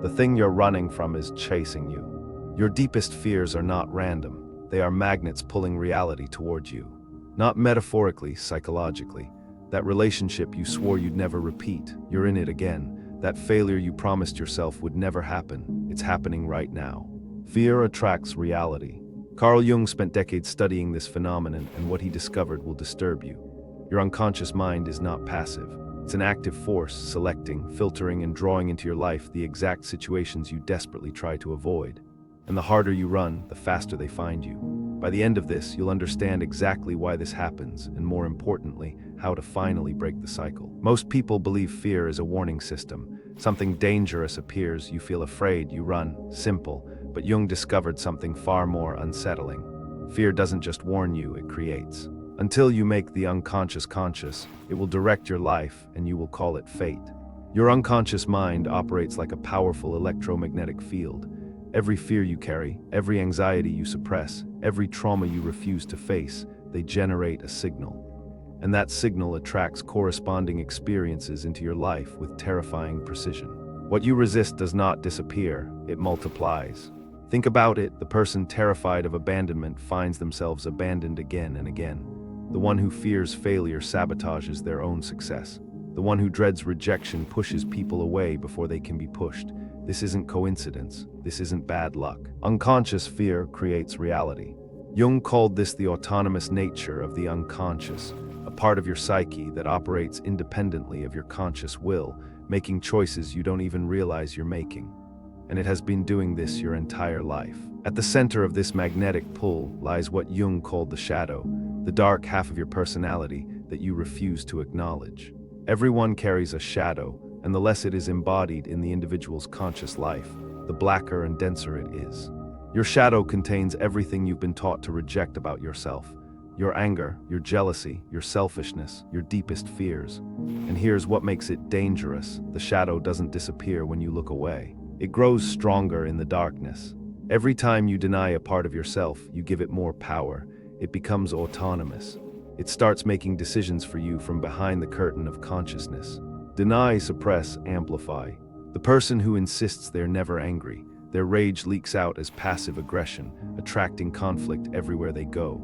The thing you're running from is chasing you. Your deepest fears are not random. They are magnets pulling reality toward you. Not metaphorically, psychologically. That relationship you swore you'd never repeat, you're in it again. That failure you promised yourself would never happen, it's happening right now. Fear attracts reality. Carl Jung spent decades studying this phenomenon, and what he discovered will disturb you. Your unconscious mind is not passive. It's an active force, selecting, filtering, and drawing into your life the exact situations you desperately try to avoid. And the harder you run, the faster they find you. By the end of this, you'll understand exactly why this happens, and more importantly, how to finally break the cycle. Most people believe fear is a warning system. Something dangerous appears, you feel afraid, you run. Simple. But Jung discovered something far more unsettling. Fear doesn't just warn you, it creates. Until you make the unconscious conscious, it will direct your life, and you will call it fate. Your unconscious mind operates like a powerful electromagnetic field. Every fear you carry, every anxiety you suppress, every trauma you refuse to face, they generate a signal. And that signal attracts corresponding experiences into your life with terrifying precision. What you resist does not disappear, it multiplies. Think about it, the person terrified of abandonment finds themselves abandoned again and again. The one who fears failure sabotages their own success. The one who dreads rejection pushes people away before they can be pushed. This isn't coincidence. This isn't bad luck. Unconscious fear creates reality. Jung called this the autonomous nature of the unconscious, a part of your psyche that operates independently of your conscious will, making choices you don't even realize you're making. And it has been doing this your entire life. At the center of this magnetic pull lies what Jung called the shadow, the dark half of your personality that you refuse to acknowledge. Everyone carries a shadow, and the less it is embodied in the individual's conscious life, the blacker and denser it is. Your shadow contains everything you've been taught to reject about yourself. Your anger, your jealousy, your selfishness, your deepest fears. And here's what makes it dangerous. The shadow doesn't disappear when you look away. It grows stronger in the darkness. Every time you deny a part of yourself, you give it more power. It becomes autonomous. It starts making decisions for you from behind the curtain of consciousness. Deny, suppress, amplify. The person who insists they're never angry, their rage leaks out as passive aggression, attracting conflict everywhere they go.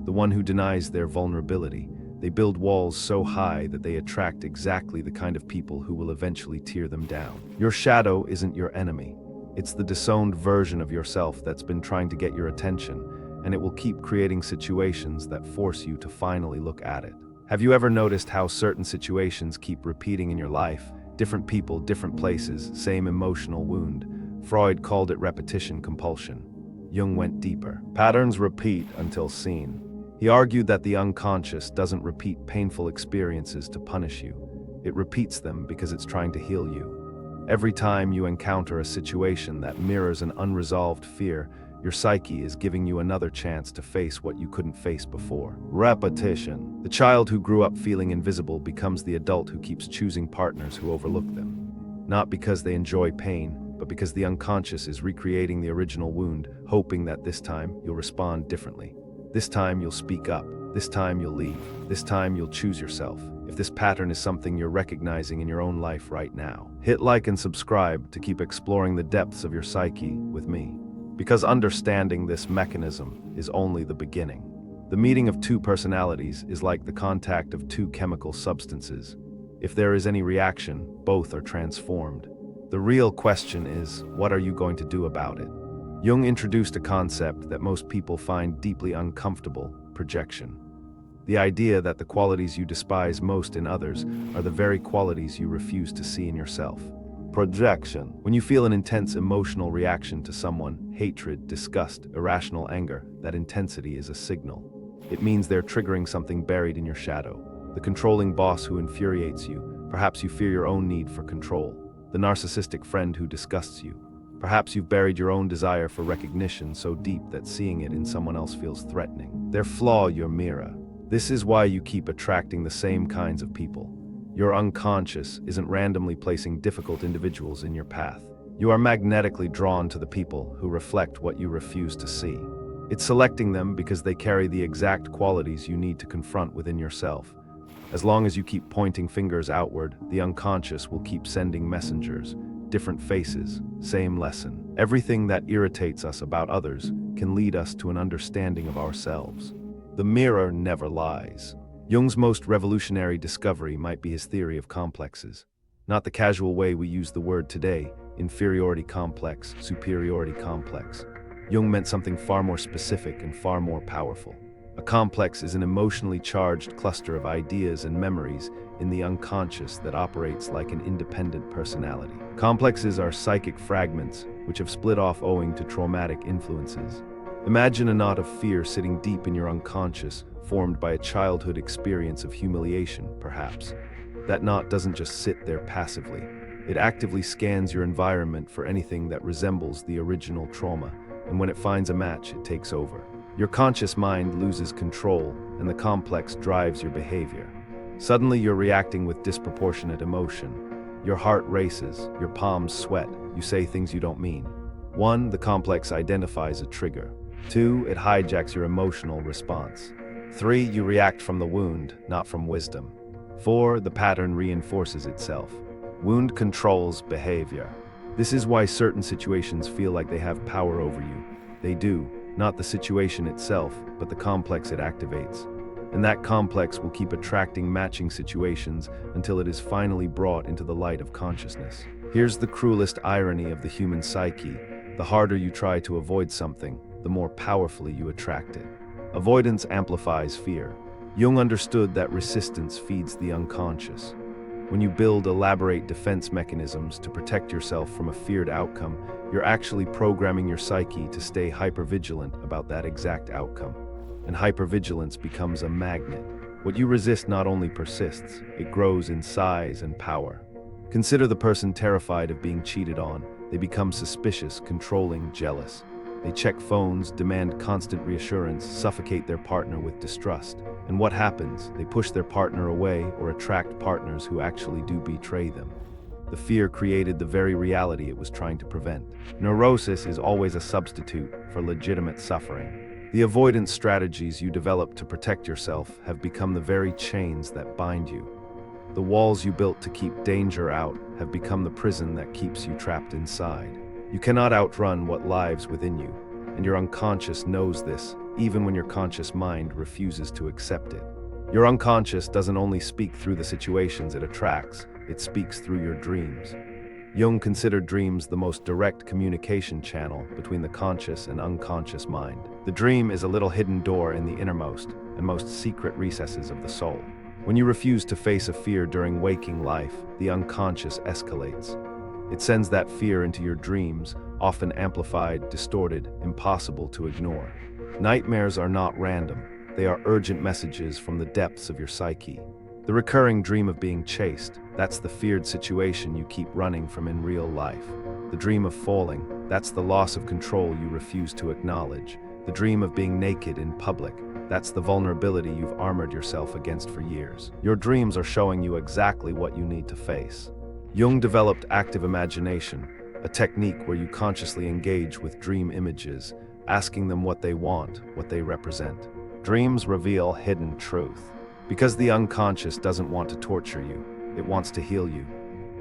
The one who denies their vulnerability, they build walls so high that they attract exactly the kind of people who will eventually tear them down. Your shadow isn't your enemy. It's the disowned version of yourself that's been trying to get your attention, and it will keep creating situations that force you to finally look at it. Have you ever noticed how certain situations keep repeating in your life? Different people, different places, same emotional wound. Freud called it repetition compulsion. Jung went deeper. Patterns repeat until seen. He argued that the unconscious doesn't repeat painful experiences to punish you. It repeats them because it's trying to heal you. Every time you encounter a situation that mirrors an unresolved fear, your psyche is giving you another chance to face what you couldn't face before. Repetition. The child who grew up feeling invisible becomes the adult who keeps choosing partners who overlook them. Not because they enjoy pain, but because the unconscious is recreating the original wound, hoping that this time you'll respond differently. This time you'll speak up. This time you'll leave. This time you'll choose yourself. If this pattern is something you're recognizing in your own life right now, hit like and subscribe to keep exploring the depths of your psyche with me. Because understanding this mechanism is only the beginning. The meeting of two personalities is like the contact of two chemical substances. If there is any reaction, both are transformed. The real question is, what are you going to do about it? Jung introduced a concept that most people find deeply uncomfortable: projection. The idea that the qualities you despise most in others are the very qualities you refuse to see in yourself. Projection. When you feel an intense emotional reaction to someone, hatred, disgust, irrational anger, that intensity is a signal. It means they're triggering something buried in your shadow. The controlling boss who infuriates you. Perhaps you fear your own need for control. The narcissistic friend who disgusts you. Perhaps you've buried your own desire for recognition so deep that seeing it in someone else feels threatening. Their flaw, your mirror. This is why you keep attracting the same kinds of people. Your unconscious isn't randomly placing difficult individuals in your path. You are magnetically drawn to the people who reflect what you refuse to see. It's selecting them because they carry the exact qualities you need to confront within yourself. As long as you keep pointing fingers outward, the unconscious will keep sending messengers. different faces, same lesson. Everything that irritates us about others can lead us to an understanding of ourselves. The mirror never lies. Jung's most revolutionary discovery might be his theory of complexes. Not the casual way we use the word today, inferiority complex, superiority complex. Jung meant something far more specific and far more powerful. A complex is an emotionally charged cluster of ideas and memories in the unconscious that operates like an independent personality. Complexes are psychic fragments which have split off owing to traumatic influences. Imagine a knot of fear sitting deep in your unconscious, formed by a childhood experience of humiliation, perhaps. That knot doesn't just sit there passively. It actively scans your environment for anything that resembles the original trauma, and when it finds a match, it takes over. Your conscious mind loses control, and the complex drives your behavior. Suddenly, you're reacting with disproportionate emotion. Your heart races, your palms sweat, you say things you don't mean. 1. The complex identifies a trigger. 2. It hijacks your emotional response. 3. You react from the wound, not from wisdom. 4. The pattern reinforces itself. Wound controls behavior. This is why certain situations feel like they have power over you. They do. Not the situation itself, but the complex it activates. And that complex will keep attracting matching situations until it is finally brought into the light of consciousness. Here's the cruelest irony of the human psyche. The harder you try to avoid something, the more powerfully you attract it. Avoidance amplifies fear. Jung understood that resistance feeds the unconscious. When you build elaborate defense mechanisms to protect yourself from a feared outcome, you're actually programming your psyche to stay hypervigilant about that exact outcome. And hypervigilance becomes a magnet. What you resist not only persists, it grows in size and power. Consider the person terrified of being cheated on. They become suspicious, controlling, jealous. They check phones, demand constant reassurance, suffocate their partner with distrust. And what happens? They push their partner away or attract partners who actually do betray them. The fear created the very reality it was trying to prevent. Neurosis is always a substitute for legitimate suffering. The avoidance strategies you develop to protect yourself have become the very chains that bind you. The walls you built to keep danger out have become the prison that keeps you trapped inside. You cannot outrun what lives within you, and your unconscious knows this, even when your conscious mind refuses to accept it. Your unconscious doesn't only speak through the situations it attracts, it speaks through your dreams. Jung considered dreams the most direct communication channel between the conscious and unconscious mind. The dream is a little hidden door in the innermost and most secret recesses of the soul. When you refuse to face a fear during waking life, the unconscious escalates. It sends that fear into your dreams, often amplified, distorted, impossible to ignore. Nightmares are not random. They are urgent messages from the depths of your psyche. The recurring dream of being chased, that's the feared situation you keep running from in real life. The dream of falling, that's the loss of control you refuse to acknowledge. The dream of being naked in public, that's the vulnerability you've armored yourself against for years. Your dreams are showing you exactly what you need to face. Jung developed active imagination, a technique where you consciously engage with dream images, asking them what they want, what they represent. Dreams reveal hidden truth. Because the unconscious doesn't want to torture you, it wants to heal you.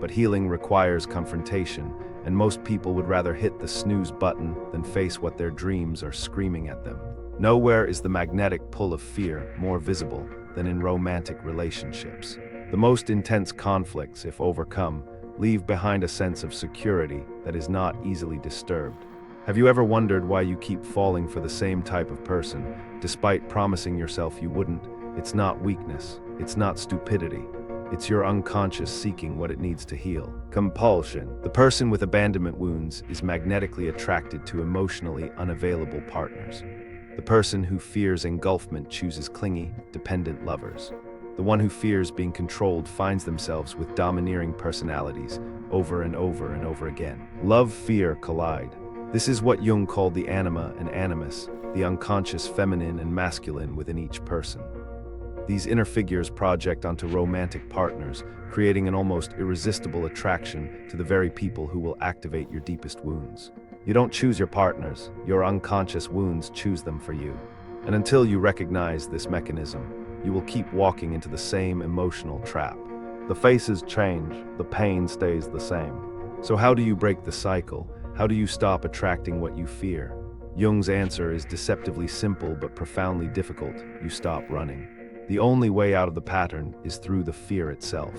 But healing requires confrontation, and most people would rather hit the snooze button than face what their dreams are screaming at them. Nowhere is the magnetic pull of fear more visible than in romantic relationships. The most intense conflicts, if overcome, leave behind a sense of security that is not easily disturbed. Have you ever wondered why you keep falling for the same type of person, despite promising yourself you wouldn't? It's not weakness, it's not stupidity. It's your unconscious seeking what it needs to heal. Compulsion. The person with abandonment wounds is magnetically attracted to emotionally unavailable partners. The person who fears engulfment chooses clingy, dependent lovers. The one who fears being controlled finds themselves with domineering personalities over and over and over again. Love-fear collide. This is what Jung called the anima and animus, the unconscious feminine and masculine within each person. These inner figures project onto romantic partners, creating an almost irresistible attraction to the very people who will activate your deepest wounds. You don't choose your partners, your unconscious wounds choose them for you. And until you recognize this mechanism, you will keep walking into the same emotional trap. The faces change, the pain stays the same. So how do you break the cycle? How do you stop attracting what you fear? Jung's answer is deceptively simple but profoundly difficult. You stop running. The only way out of the pattern is through the fear itself.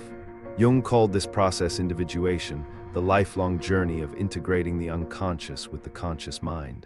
Jung called this process individuation, the lifelong journey of integrating the unconscious with the conscious mind.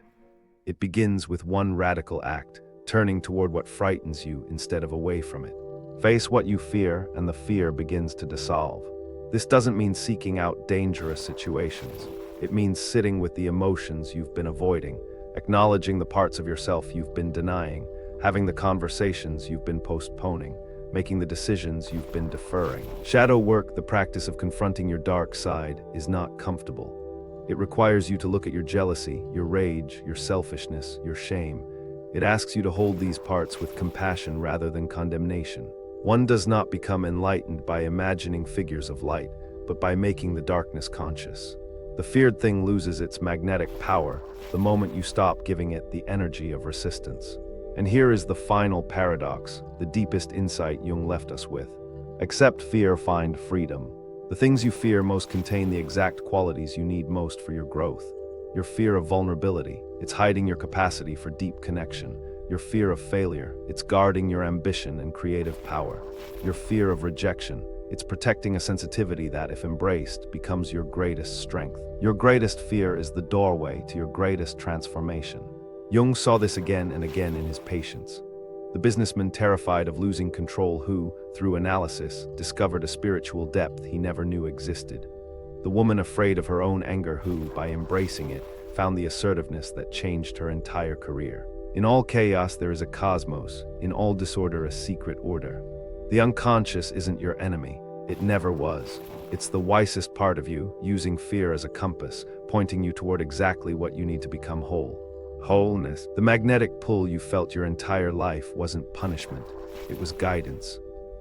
It begins with one radical act, turning toward what frightens you instead of away from it. Face what you fear, and the fear begins to dissolve. This doesn't mean seeking out dangerous situations. It means sitting with the emotions you've been avoiding, acknowledging the parts of yourself you've been denying, having the conversations you've been postponing, making the decisions you've been deferring. Shadow work, the practice of confronting your dark side, is not comfortable. It requires you to look at your jealousy, your rage, your selfishness, your shame. It asks you to hold these parts with compassion rather than condemnation. One does not become enlightened by imagining figures of light, but by making the darkness conscious. The feared thing loses its magnetic power the moment you stop giving it the energy of resistance. And here is the final paradox, the deepest insight Jung left us with. Accept fear, find freedom. The things you fear most contain the exact qualities you need most for your growth. Your fear of vulnerability, it's hiding your capacity for deep connection. Your fear of failure, it's guarding your ambition and creative power. Your fear of rejection, it's protecting a sensitivity that, if embraced, becomes your greatest strength. Your greatest fear is the doorway to your greatest transformation. Jung saw this again and again in his patients. The businessman terrified of losing control who, through analysis, discovered a spiritual depth he never knew existed. The woman afraid of her own anger who, by embracing it, found the assertiveness that changed her entire career. In all chaos there is a cosmos, in all disorder a secret order. The unconscious isn't your enemy, it never was. It's the wisest part of you, using fear as a compass, pointing you toward exactly what you need to become whole. Wholeness. The magnetic pull you felt your entire life wasn't punishment, it was guidance.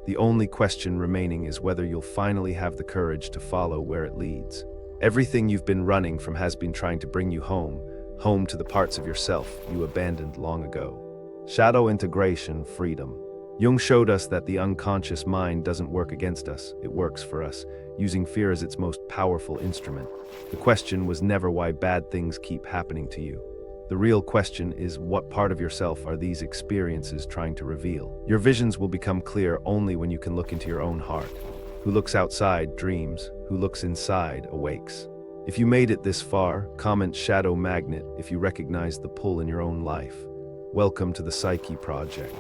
The only question remaining is whether you'll finally have the courage to follow where it leads. Everything you've been running from has been trying to bring you home to the parts of yourself you abandoned long ago. Shadow integration, freedom. Jung showed us that the unconscious mind doesn't work against us, it works for us, using fear as its most powerful instrument. The question was never why bad things keep happening to you. The real question is, what part of yourself are these experiences trying to reveal? Your visions will become clear only when you can look into your own heart. Who looks outside dreams, who looks inside awakes. If you made it this far, comment Shadow Magnet if you recognize the pull in your own life. Welcome to the Psyche Project.